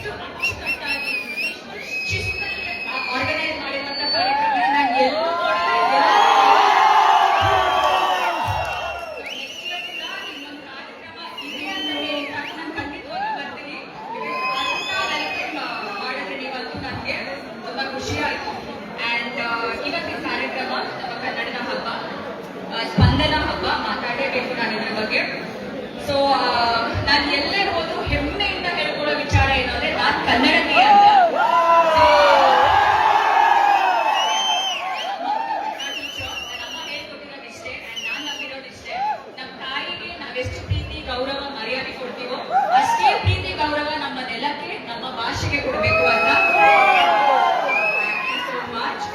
ಇಷ್ಟು ಅಚ್ಚುಕಟ್ಟಾಗಿ ಶಿಸ್ತಲ್ಲಿ ಆರ್ಗನೈಸ್ ಮಾಡಿರುವಂತ ಕಾರ್ಯಕ್ರಮ ನಾನು ಎಲ್ಲೂ ನೋಡಿಲ್ಲ. ನೆಕ್ಸ್ಟ್ ಇಯರ್ ಕೂಡ ಇನ್ನೊಂದು ಕಾರ್ಯಕ್ರಮ ಇದೆ ಅಂತ ಹೇಳಿ ನಾನು ಖಂಡಿತವಾಗಿ ಬರ್ತೀನಿ. ಮಾಡಿದ್ರೆ ನೀವಂತೂ ನನಗೆ ತುಂಬಾ ಖುಷಿ ಆಯ್ತು. ಅಂಡ್ ಇವತ್ತಿನ ಕಾರ್ಯಕ್ರಮ ನಮ್ಮ ಕನ್ನಡದ ಹಬ್ಬ, ಸ್ಪಂದನ ಹಬ್ಬ. ಮಾತಾಡಲೇಬೇಕು ನಾನು ಇದ್ರ ಬಗ್ಗೆ. ಸೊ ನಾನು ಎಲ್ಲೇ ಹೋದ್ರು ಹೆಮ್ಮೆಯಿಂದ ಹೇಳ್ಕೊಳ್ಳೋ ವಿಚಾರ ಏನು ಅಂದ್ರೆ ನಾನು ಕನ್ನಡತಿ ಅಂತ. ನಮ್ಮ ಹೇಳ್ಕೊಟ್ಟಿರೋದಿಷ್ಟೇ ಅಂಡ್ ನಾನು ನಂಬಿರೋದಿಷ್ಟೇ, ನಮ್ಮ ತಾಯಿಗೆ ನಾವೆಷ್ಟು ಪ್ರೀತಿ ಗೌರವ ಮರ್ಯಾದೆ ಕೊಡ್ತೀವೋ ಅಷ್ಟೇ ಪ್ರೀತಿ ಗೌರವ ನಮ್ಮ ನೆಲಕ್ಕೆ ನಮ್ಮ ಭಾಷೆಗೆ ಕೊಡಬೇಕು ಅಂತ. So much.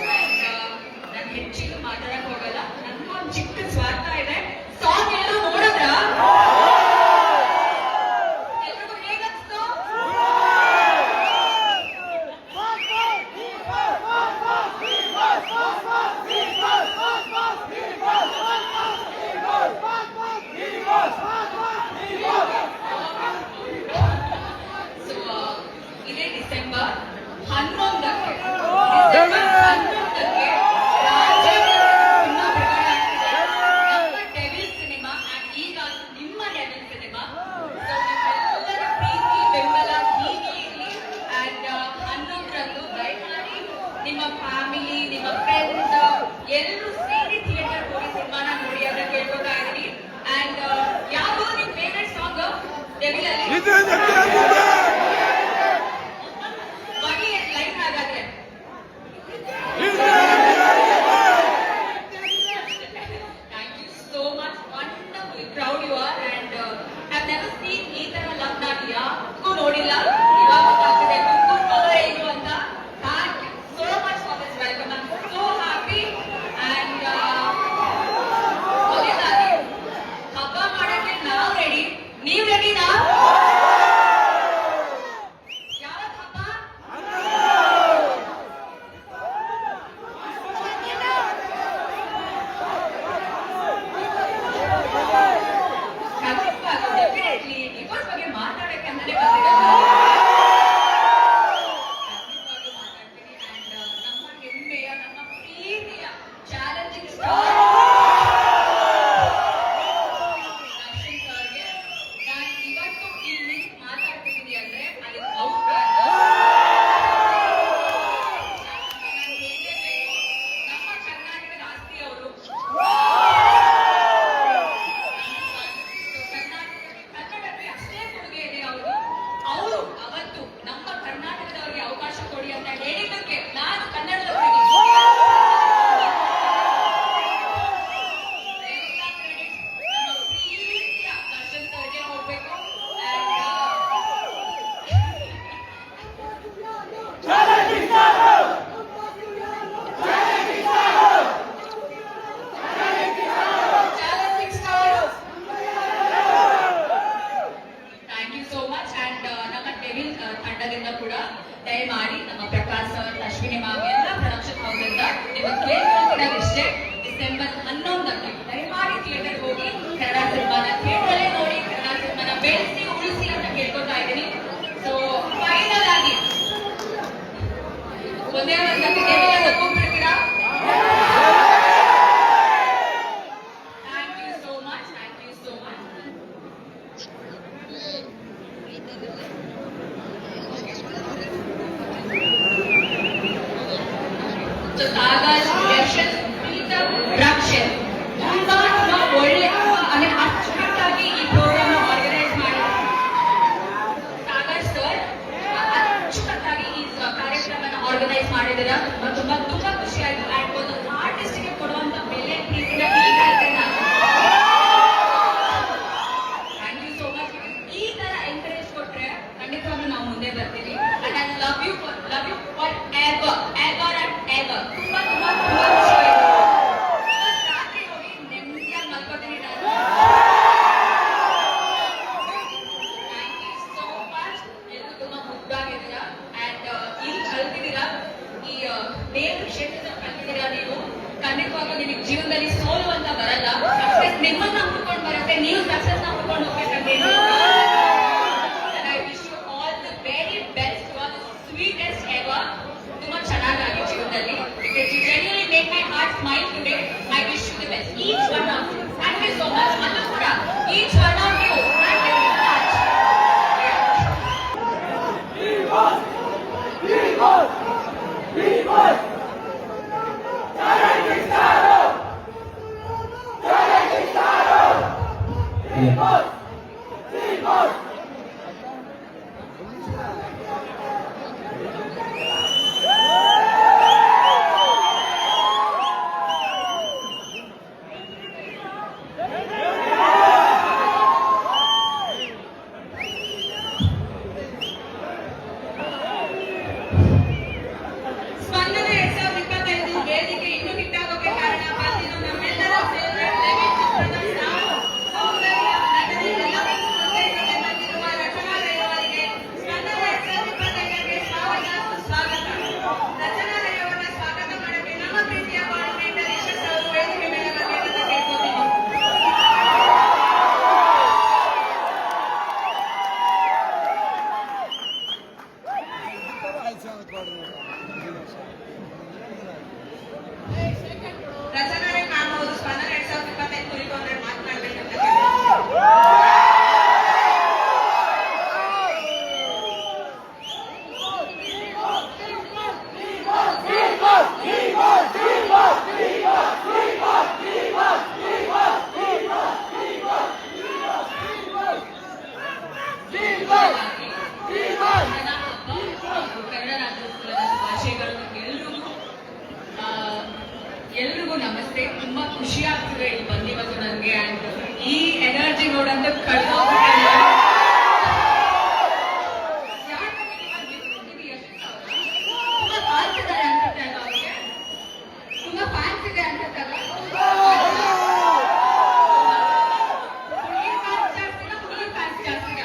ನಾನು ಹೆಚ್ಚಿಗೆ ಮಾತಾಡಕ್ ಹೋಗಲ್ಲ. ನನ್ಗೂ ಒಂದು ಚಿಕ್ಕ ಸ್ವಾರ್ಥ ಇದೆ. ಸಾಂಗ್ ಎಲ್ಲರೂ ನೋಡಿದ್ರ ಎಲ್ರಿಗೂ ಹೇಗನ್ಸ್ತು? ಸೊ ಇದೇ ಡಿಸೆಂಬರ್ 11ಕ್ಕೆ ನಿಮ್ಮ ಫ್ಯಾಮಿಲಿ, ನಿಮ್ಮ ಫ್ರೆಂಡ್ಸ್ ಎಲ್ಲರೂ ಸೇರಿ ಥಿಯೇಟರ್ ಹೋಗಿ ಸಿನಿಮಾನ ನೋಡಿ ಅಂತ ಕೇಳ್ಕೊತಾ ಇದ್ದೀನಿ. ಅಂಡ್ ಯಾವುದು ನಿಮ್ ಫೇವ್ರೆಟ್ ಸಾಂಗ್ ಡೆವಿಲ್ ಅಲ್ಲಿ? ಬನ್ನಿ ಲೈನ್ ಹಾಗಾದ್ರೆ. Thank you so much. Wonderful crowd you are. And I never seen ಈ ತರ ಲವ್ ನಾಟ್ ಯಾಕೂ ನೋಡಿಲ್ಲ. ಇವಾಗ ಗೊತ್ತಾಗ್ತದೆ ಕುಂಕುಮ ಕಲರ್ ಏನು ಅಂತ. Thank you so much for this welcome. I'm so happy. And ಒಳ್ಳೆದಾಗಿ ಹಬ್ಬ ಮಾಡಕ್ಕೆ ನಾವು ರೆಡಿ. ನೀವು ರೆಡಿನಾ? ಯಾವತ್ತು ಹಬ್ಬ? ಡೆಫಿನೆಟ್ಲಿ ಡಿವೋರ್ಸ್ ಬಗ್ಗೆ ಮಾತಾಡಕ್ಕೆ ಅಂತಾನೆ ಬಂದಿರೋದು. ಚಾಲೆಂಜಿಂಗ್ ಸ್ಟಾರ್ ದರ್ಶನ್ ಸರ್ಗೆ ನಾನು ಇವತ್ತು ಇಲ್ಲಿ ಮಾತಾಡ್ತಿದ್ದೀನಿ ಅಂದ್ರೆ ಅಲ್ಲಿ ಔಟ್ ನಮ್ಮ ಕರ್ನಾಟಕದ ಆಸ್ತಿ ಅವರು. ಕನ್ನಡಕ್ಕೆ ಅಷ್ಟೇ ಕೊಡುಗೆ ಇದೆ ಅವರು. ಅವತ್ತು ನಮ್ಮ ಕರ್ನಾಟಕದವರಿಗೆ ಅವಕಾಶ ಕೊಡಿ ಅಂತ ಹೇಳಿದ್ದಕ್ಕೆ ನಾನು ಕನ್ನಡದವರಿಗೆ ತಂಡದಿಂದ ಕೂಡ ದಯಮಾಡಿ ನಮ್ಮ ಪ್ರಕಾಶ್ ಸರ್, ಅಶ್ವಿನಿ ಮ್ಯಾಮ್ ಎಲ್ಲ ಪ್ರೊಡಕ್ಷನ್ ಹೌಸಿಂದ ನಿಮಗೆ ಕೇಳ್ಕೊಳ್ತಿರೋದಿಷ್ಟೇ, ಡಿಸೆಂಬರ್ 11ಕ್ಕೆ ದಯಮಾಡಿ ಥಿಯೇಟರ್ ಹೋಗಿ ಕನ್ನಡ ಸಿನಿಮಾನ ಥಿಯೇಟರಲ್ಲೇ ನೋಡಿ, ಕನ್ನಡ ಸಿನಿಮಾನ ಬೆಳೆಸಿ ಉಳಿಸಿ ಅಂತ ಕೇಳ್ಕೊತಾ ಇದ್ದೀನಿ. ಸೊ ಫೈನಲ್ ಆಗಿ ಒಂದೇ ಒಂದು ಒಪ್ಪಿಬಿಡ್ತೀರಾ? Thank you so much. Thank you so much. So Sagar, Yashas, Peter, Rakshan ತುಂಬಾ ಒಳ್ಳೆ ಅಂದ್ರೆ ಅಚ್ಚುಕಟ್ಟಾಗಿ ಈ ಪ್ರೋಗ್ರಾಮ್ ಆರ್ಗನೈಸ್ ಮಾಡಿದ್ರು. ಸಾಗರ್ ಸರ್ ಅಚ್ಚುಕಟ್ಟಾಗಿ ಈ ಕಾರ್ಯಕ್ರಮನ ಆರ್ಗನೈಸ್ ಮಾಡಿದಾರ. ತುಂಬಾ ತುಂಬಾ ಖುಷಿ ಆಯ್ತು. ಅಂಡ್ ಒಂದು ಆರ್ಟಿಸ್ಟ್ಗೆ ಕೊಡುವಂತ ಬೆಲೆ ಪ್ರೀತಿನ ಈಗ ಥ್ಯಾಂಕ್ ಯು ಸೋ ಮಚ್. ಈ ತರ ಎಂಕರೇಜ್ ಕೊಟ್ರೆ ಖಂಡಿತವಾಗ್ಲೂ ನಾವು ಮುಂದೆ ಬರ್ತೀವಿ. And I love you for ever ever and ever. ತುಂಬಾ ತುಂಬಾ ತುಂಬಾ ಖುಷಿ ಆಯ್ತು. ರಾತ್ರಿ ಹೋಗಿ ನೆಮ್ಮದಿಯಾಗಿ ಮಲ್ಕೋತೀನಿ ನಾನು. Thank you so much. ಎಲ್ಲರೂ ತುಂಬಾ ಮುದ್ದಾಗಿದ್ದೀರಾ ಅಂಡ್ ಇಲ್ಲಿ ಕಲ್ತಿದ್ದೀರಾ. ಈ ದೇವ್ರ ಕ್ಷೇತ್ರದಲ್ಲಿ ಕಲ್ತಿದ್ದೀರಾ ನೀವು. ಖಂಡಿತವಾಗ್ಲೂ ನಿಮಗೆ ಜೀವನದಲ್ಲಿ ಸೋಲು ಅಂತ ಬರಲ್ಲ. ಸಕ್ಸಸ್ ನಿಮ್ಮನ್ನ ಹುಡ್ಕೊಂಡು ಬರುತ್ತೆ. ನೀವು ಸಕ್ಸಸ್ ನ ಹುಡ್ಕೊಂಡು ಹೋಗ್ಬೇಕಂತ. I wish you all the very best. Sweetest ever. ತುಂಬಾ ಚೆನ್ನಾಗಿ ಜೀವನದಲ್ಲಿ because you really make my heart smile today. I wish you the best each one of you. Thank you so much. ಮತ್ತು ಕೂಡ each one of you thank you so much. Spandana 2025 ವೇದಿಕೆ ಇನ್ನೂ ಹಿಟ್ಟಾಗೋಕೆ ಕಾರಣ ಬಂದಿರೋ ನಮ್ಮೆಲ್ಲರ ಫೇವರೇಟ್ ಲೆವೆನ್ ಚಿತ್ರದ star Soundarya ನಟನೆ ಎಲ್ಲವನ್ನೂ ಸಂತೈಸಿಕೊಂಡಿರುವ ರಚನಾ ರೈ ಅವರಿಗೆ ಸ್ಪಂದನ 2025ಗೆ ಸ್ವಾಗತ. ರಚನಾ ರೈ ಅವರನ್ನ ಸ್ವಾಗತ ಮಾಡೋಕೆ ನಮ್ಮ ಪ್ರೀತಿಯ ಕೋಆರ್ಡಿನೇಟರ್ ಯಶಸ್ ಅವರು ವೇದಿಕೆ ಮೇಲೆ ಬರಬೇಕಂತ ಕೇಳ್ಕೊತೀನಿ. ರಚನಾ ರೈ ಮ್ಯಾಮ್ ಅವರು ಸ್ಪಂದನ 2025 ಕುರಿತು ಅಂದ್ರೆ ಮಾತನಾಡಬೇಕಂತ ಕನ್ನಡ ರಾಜ್ಯೋತ್ಸವದ ಶುಭಾಶಯಗಳು ಎಲ್ರಿಗೂ ನಮಸ್ತೆ. ತುಂಬಾ ಖುಷಿ ಆಗ್ತಿದೆ ಇಲ್ಲಿ ಬಂದಿವತ್ತು ನನಗೆ. ಅಂಡ್ ಈ ಎನರ್ಜಿ ನೋಡಂತ ಕಳೆದೋಗ್ಬಿಟ್ಟಿಲ್ಲ. ತುಂಬಾ ಫ್ಯಾನ್ಸ್ ಇದ್ದಾರೆ ಅನ್ಸುತ್ತೆ ಅಲ್ಲ ಅವ್ರಿಗೆ. ತುಂಬಾ ಫ್ಯಾನ್ಸ್ ಇದೆ ಅನ್ಸುತ್ತೆ ಅಲ್ಲ. ಹುಡುಗಿ ಫ್ಯಾನ್ಸ್ ಜಾಸ್ತಿನ ಹುಡುಗಿ ಫ್ಯಾನ್ಸ್ ಜಾಸ್ತಿನ?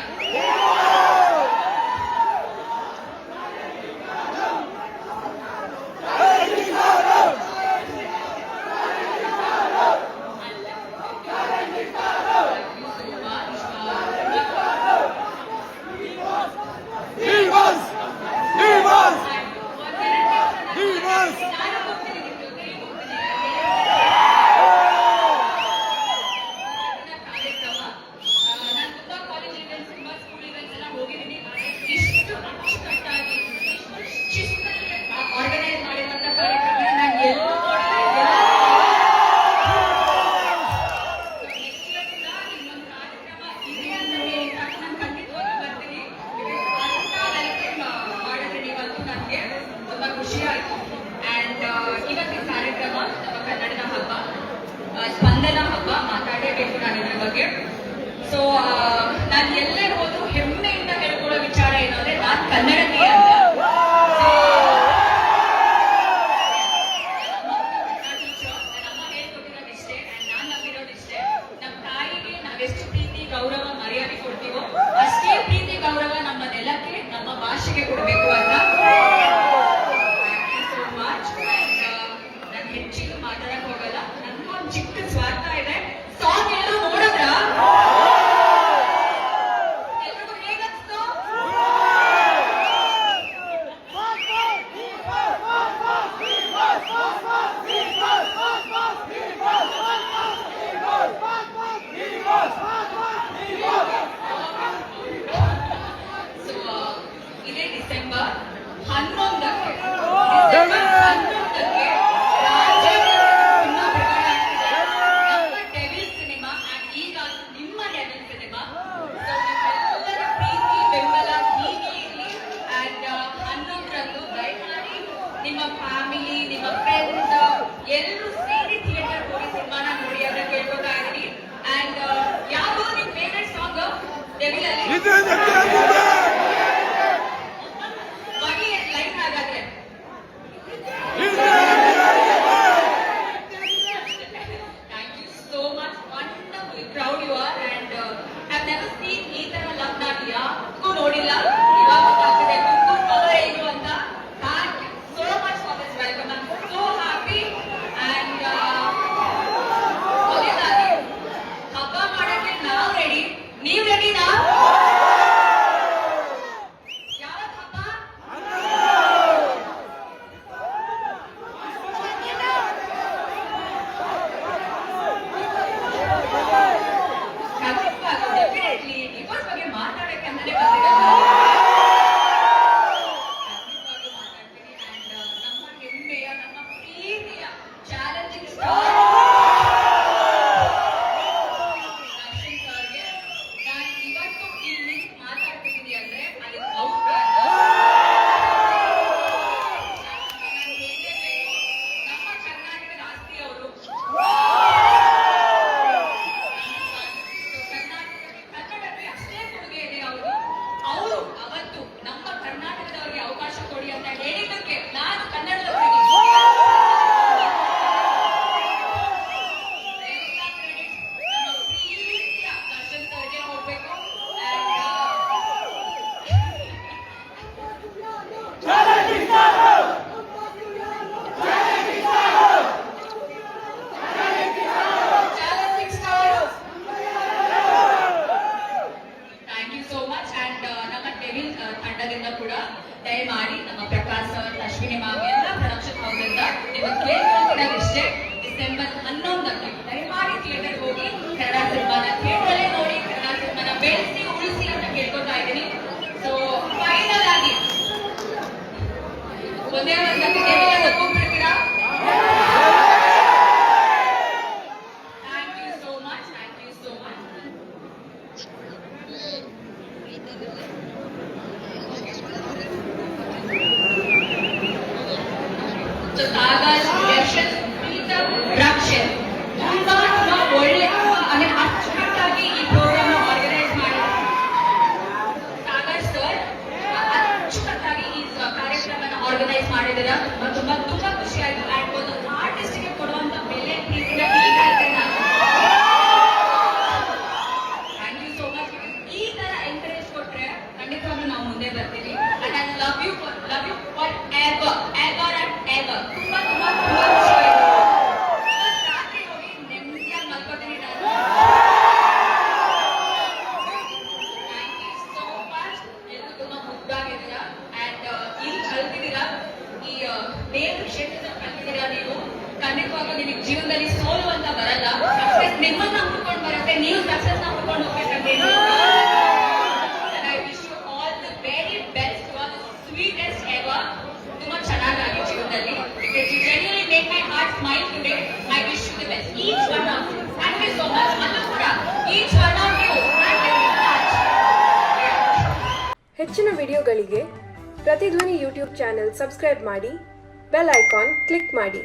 ಆರ್ಗನೈಸ್ ಮಾಡಿರುವಂತ ಕಾರ್ಯಕ್ರಮ ನಾನು ಎಲ್ಲೂ ನೋಡಿಲ್ಲ. ನೆಕ್ಸ್ಟ್ ಇಯರ್ ಕೂಡ ಇನ್ನೊಂದು ಕಾರ್ಯಕ್ರಮ ಇದೆ ಅಂತ ಹೇಳಿ ನಾನು ಖಂಡಿತವಾಗಿ ಬರ್ತೀನಿ. ಅಂತ ವೆಲ್ಕಮ್ ಮಾಡಿದ್ರೆ ನೀವಂತೂ ನನಗೆ ತುಂಬಾ ಖುಷಿ ಆಯ್ತು. ಅಂಡ್ ಇವತ್ತಿನ ಕಾರ್ಯಕ್ರಮ ನಮ್ಮ ಕನ್ನಡದ ಹಬ್ಬ, ಸ್ಪಂದನ ಹಬ್ಬ. ಮಾತಾಡಲೇಬೇಕು ನಾನು ಇದ್ರ ಬಗ್ಗೆ. ಸೊ ನಾನು ಎಲ್ಲೇ ಹೋದ್ರು ಹೆಮ್ಮೆಯಿಂದ ಹೇಳ್ಕೊಳ್ಳೋ ವಿಚಾರ ಏನು ಅಂದ್ರೆ ನಾನು ಕನ್ನಡತಿ ಅಂತ. ಎಷ್ಟು ಪ್ರೀತಿ ಗೌರವ ಮರ್ಯಾದೆ ಕೊಡ್ತೀವೋ ಅಷ್ಟೇ ಪ್ರೀತಿ ಗೌರವ ನಮ್ಮ ನೆಲಕ್ಕೆ ನಮ್ಮ ಭಾಷೆಗೆ ಕೊಡಬೇಕು ಅಂತ. So much. ನಾನು ಹೆಚ್ಚಿಗೆ ಮಾತಾಡಕ್ ಹೋಗಲ್ಲ. ನನ್ಗೊಂದು ಚಿಕ್ಕ ಸ್ವಾರ್ಥ ಇದೆ. ಸಾಂಗ್ ಎಲ್ಲರೂ ನೋಡಿದ್ರ? ಎಲ್ರಿಗೂ ಹೇಗನ್ಸ್ತು? ಇದೇ ಡಿಸೆಂಬರ್ 11ಕ್ಕೆ ಸಿನಿಮಾ ಬಿಡುಗಡೆ ಆಗ್ತಿದೆ. ನಮ್ಮ ಡೆವಿಲ್ ಸಿನಿಮಾ. ಅಂಡ್ ಈಗ ನಿಮ್ಮ ಡೆವಿಲ್ ಸಿನಿಮಾ. ಎಲ್ಲರ ಪ್ರೀತಿ ಬೆಂಬಲ ಹೀಗೆ ಇರಲಿ. ಅಂಡ್ 11ರಂದು ದಯಮಾಡಿ ನಿಮ್ಮ ಫ್ಯಾಮಿಲಿ, ನಿಮ್ಮ ಫ್ರೆಂಡ್ಸ್ ಎಲ್ಲರೂ ಸೇರಿ ಥಿಯೇಟರ್ ಹೋಗಿ ಸಿನಿಮಾನ ನೋಡಿ ಅಂತ ಕೇಳ್ಕೊತಾ ಇದ್ದೀನಿ. ಅಂಡ್ ಯಾವುದು ನಿಮ್ ಫೇವ್ರೆಟ್ ಸಾಂಗ್ ಡೆವಿಲ್ ಅಲ್ಲಿ? ಬನ್ನಿ ಲೈನ್ ಹಾಗಾದ್ರೆ. Thank you so much. Wonderful crowd you are. And have never seen ಈ ತರ ಲವ್ ನಾನು ಯಾಕೂ ನೋಡಿಲ್ಲ. ಇವಾಗ ಗೊತ್ತಾಗ್ತಿದೆ ತುಮಕೂರು ಪವರ್ ಏನು ಅಂತ. Thank you so much for this welcome. I am so happy. And ಕೊನೆಯದಾಗಿ ಹಬ್ಬ ಮಾಡಕ್ಕೆ ನಾವು ರೆಡಿ. ನೀವು ರೆಡಿನಾ? ದಯಮಾಡಿ ನಮ್ಮ ಪ್ರಕಾಶ್ ಸರ್, ಅಶ್ವಿನಿ ಮ್ಯಾಮ್ ಎಲ್ಲ ಪ್ರೊಡಕ್ಷನ್ ಹೌಸ್ ಇಂದ ನಿಮಗೆ ಕೇಳ್ಕೊಳ್ತಿರೋದಿಷ್ಟೇ, ಡಿಸೆಂಬರ್ 11ಕ್ಕೆ ದಯಮಾಡಿ ಥಿಯೇಟರ್ ಹೋಗಿ ಕನ್ನಡ ಸಿನಿಮಾನ ಥಿಯೇಟರಲ್ಲೇ ನೋಡಿ, ಕನ್ನಡ ಸಿನಿಮಾನ ಬೆಳೆಸಿ ಉಳಿಸಿ ಅಂತ ಕೇಳ್ಕೊತಾ ಇದ್ದೀನಿ. ಸೊ ಫೈನಲ್ ಆಗಿ ಒಂದೇ ಒಂದು ಒಪ್ಪಿಬಿಡ್ತೀರಾ? Thank you so much, thank you so much. So Sagar, Yashas, Preetham, Rakshan ತುಂಬಾ ಒಳ್ಳೆ ಅಂದ್ರೆ ಅಚ್ಚುಕಟ್ಟಾಗಿ ಈ ಪ್ರೋಗ್ರಾಮ್ ಆರ್ಗನೈಸ್ ಮಾಡಿದ್ದಾರೆ. ಸಾಗರ್ ಸರ್ ಅಚ್ಚುಕಟ್ಟಾಗಿ ಈ ಕಾರ್ಯಕ್ರಮನ ಆರ್ಗನೈಸ್ ಮಾಡಿದಾರ. ತುಂಬಾ ತುಂಬಾ ಖುಷಿ ಆಯ್ತು. ಅಂಡ್ ಒಂದು ಆರ್ಟಿಸ್ಟ್ ಗೆ ಕೊಡುವಂತ ಬೆಲೆ ಪ್ರೀತಿನ ಈಗ ಇದೆ ನಾನು. Thank you so much. ಈ ತರ ಎಂಕರೇಜ್ ಕೊಟ್ರೆ ಖಂಡಿತವಾಗ್ಲೂ ನಾವು ಮುಂದೆ ಬರ್ತೀವಿ. And I love you for ever ever and ever. ತುಂಬಾ ತುಂಬಾ ತುಂಬಾ ಖುಷಿ ಆಯ್ತು. ಇವತ್ತು ರಾತ್ರಿ ಹೋಗಿ ನೆಮ್ಮದಿಯಾಗಿ ಮಲ್ಕೋತೀನಿ ನಾನು. Thank you so much. ಎಲ್ಲರೂ ತುಂಬಾ ಮುದ್ದಾಗಿದ್ದೀರಾ ಅಂಡ್ ಇಲ್ಲಿ ಕಲ್ತಿದ್ದೀರಾ, ಈ ದೇವ್ರ ಕ್ಷೇತ್ರದಲ್ಲಿ ಕಲ್ತಿದ್ದೀರಾ. ನೀವು ಖಂಡಿತವಾಗ್ಲೂ ನಿಮಗೆ ಜೀವನದಲ್ಲಿ ಸೋಲು ಅಂತ ಬರಲ್ಲ. ಸಕ್ಸಸ್ ನಿಮ್ಮನ್ನ ಹುಡ್ಕೊಂಡು ಬರುತ್ತೆ, ನೀವು ಸಕ್ಸಸ್ ನ ಹುಡ್ಕೊಂಡು ಹೋಗ್ಬೇಕಂತೇನು. I wish you all the very best, you are the sweetest ever. ತುಂಬಾ ಚೆನ್ನಾಗಿ ಜೀವನದಲ್ಲಿ, because you really make my heart smile today. I wish you the best, each one of you. Thank you so much. ಅದು ಕೂಡ each one of you. Thank you so much. ಹೆಚ್ಚಿನ ವಿಡಿಯೋಗಳಿಗೆ Pratidhvani YouTube channel subscribe ಮಾಡಿ, bell icon click ಮಾಡಿ.